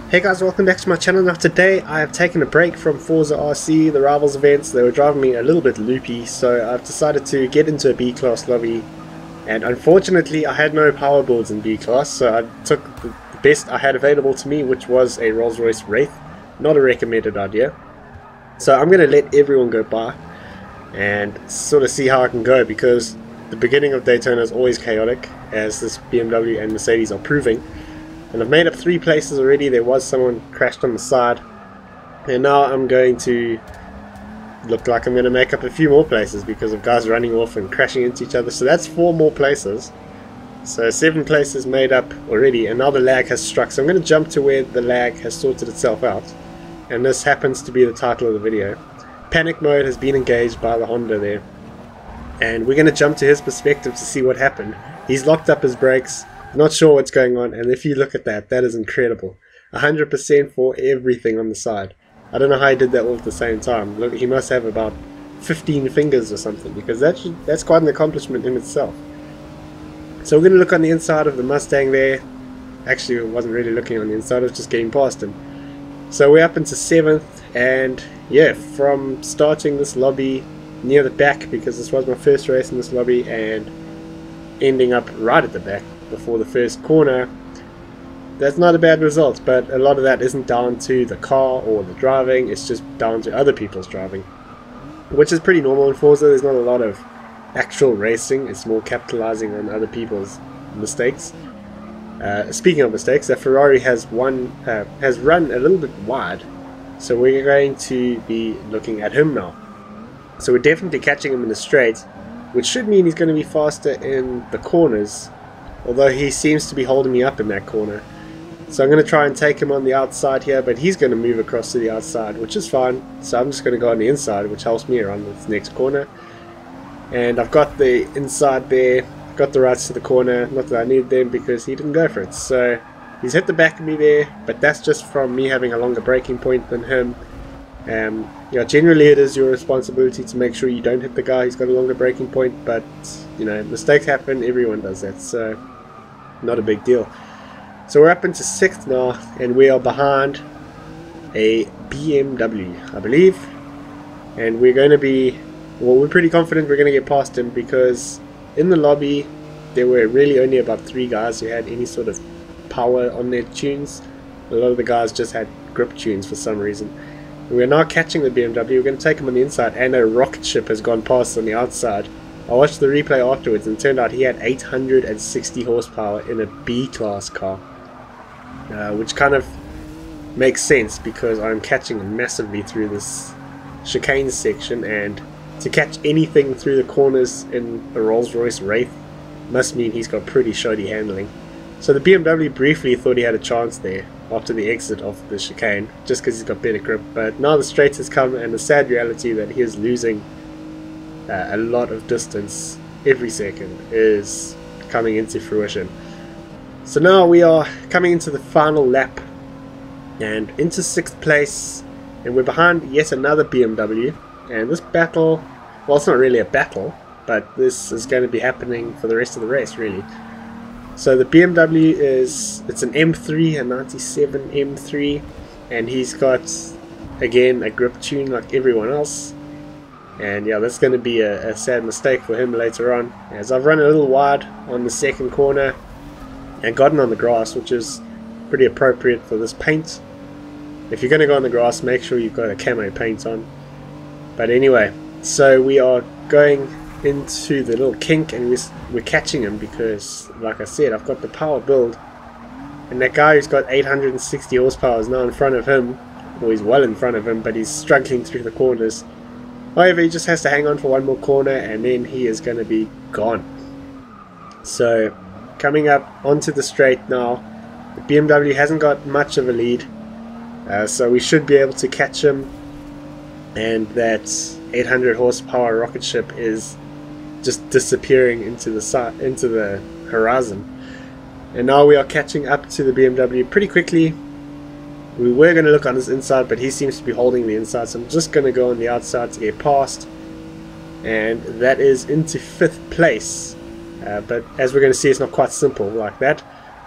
Hey guys, welcome back to my channel. Now today I have taken a break from Forza RC, the Rivals events. They were driving me a little bit loopy, so I've decided to get into a B-class lobby, and unfortunately I had no power builds in B-class, so I took the best I had available to me, which was a Rolls-Royce Wraith. Not a recommended idea. So I'm going to let everyone go by and sort of see how I can go, because the beginning of Daytona is always chaotic, as this BMW and Mercedes are proving. And I've made up 3 places already. There was someone crashed on the side, and now I'm going to look like I'm going to make up a few more places because of guys running off and crashing into each other. So that's 4 more places, so 7 places made up already, and now the lag has struck. So I'm going to jump to where the lag has sorted itself out, and this happens to be the title of the video. Panic mode has been engaged by the Honda there, and we're going to jump to his perspective to see what happened. He's locked up his brakes, not sure what's going on, and if you look at that, that is incredible. 100% for everything on the side. I don't know how he did that all at the same time. Look, he must have about 15 fingers or something, because that's quite an accomplishment in itself. So we're going to look on the inside of the Mustang there. Actually, I wasn't really looking on the inside, I was just getting past him. So we're up into 7th, and yeah, from starting this lobby near the back, because this was my first race in this lobby, and ending up right at the back before the first corner, that's not a bad result, but a lot of that isn't down to the car or the driving, it's just down to other people's driving, which is pretty normal in Forza. There's not a lot of actual racing, it's more capitalizing on other people's mistakes. Speaking of mistakes, the Ferrari has run a little bit wide, so we're going to be looking at him now. So we're definitely catching him in the straight, which should mean he's going to be faster in the corners, although he seems to be holding me up in that corner. So I'm going to try and take him on the outside here, but he's going to move across to the outside, which is fine. So I'm just going to go on the inside, which helps me around this next corner. And I've got the inside there, got the rights to the corner, not that I need them because he didn't go for it. So he's hit the back of me there, but that's just from me having a longer braking point than him. Yeah, generally it is your responsibility to make sure you don't hit the guy who's got a longer braking point, but you know, mistakes happen, everyone does that, so not a big deal. So we're up into 6th now, and we are behind a BMW, I believe, and we're going to be, well, we're pretty confident we're going to get past him, because in the lobby there were really only about 3 guys who had any sort of power on their tunes. A lot of the guys just had grip tunes for some reason. We're now catching the BMW. We're going to take him on the inside, and a rocket ship has gone past on the outside. I watched the replay afterwards, and it turned out he had 860 horsepower in a B-class car, which kind of makes sense because I'm catching him massively through this chicane section, and to catch anything through the corners in a Rolls-Royce Wraith must mean he's got pretty shoddy handling. So the BMW briefly thought he had a chance there after the exit of the chicane, just because he's got better grip, but now the straight has come, and the sad reality that he is losing a lot of distance every second is coming into fruition. So now we are coming into the final lap and into 6th place, and we're behind yet another BMW, and this battle, well, it's not really a battle, but this is going to be happening for the rest of the race really. So the BMW it's an M3, a 97 M3, and he's got, again, a grip tune like everyone else. And yeah, that's going to be a sad mistake for him later on, as I've run a little wide on the 2nd corner and gotten on the grass, which is pretty appropriate for this paint. If you're going to go on the grass, make sure you've got a camo paint on. But anyway, so we are going into the little kink, and we're catching him because, like I said, I've got the power build, and that guy who's got 860 horsepower is now in front of him, or he's well in front of him, but he's struggling through the corners. However, he just has to hang on for one more corner, and then he is going to be gone. So coming up onto the straight now, the BMW hasn't got much of a lead, so we should be able to catch him, and that 800 horsepower rocket ship is just disappearing into the horizon. And now we are catching up to the BMW pretty quickly. We were going to look on his inside, but he seems to be holding the inside, so I'm just going to go on the outside to get past, and that is into 5th place. But as we're going to see, it's not quite simple like that.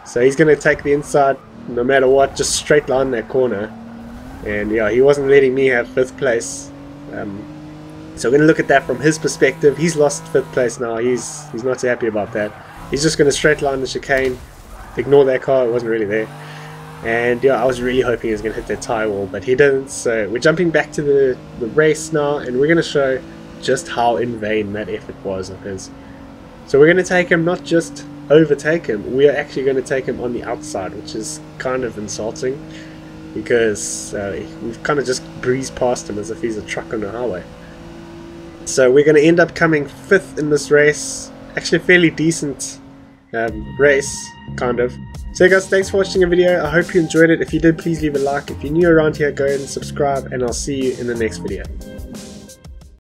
So he's going to take the inside, no matter what, just straight line that corner. And yeah, he wasn't letting me have 5th place. So we're going to look at that from his perspective. He's lost 5th place now. He's not too happy about that. He's just going to straight line the chicane, ignore that car, it wasn't really there. And yeah, I was really hoping he was going to hit that tyre wall, but he didn't. So we're jumping back to the race now, and we're going to show just how in vain that effort was of his. So we're going to take him, not just overtake him, we are actually going to take him on the outside, which is kind of insulting, because we've kind of just breezed past him as if he's a truck on the highway. So we're going to end up coming 5th in this race. Actually a fairly decent race, kind of. So guys, thanks for watching the video. I hope you enjoyed it. If you did, please leave a like. If you're new around here, go ahead and subscribe, and I'll see you in the next video.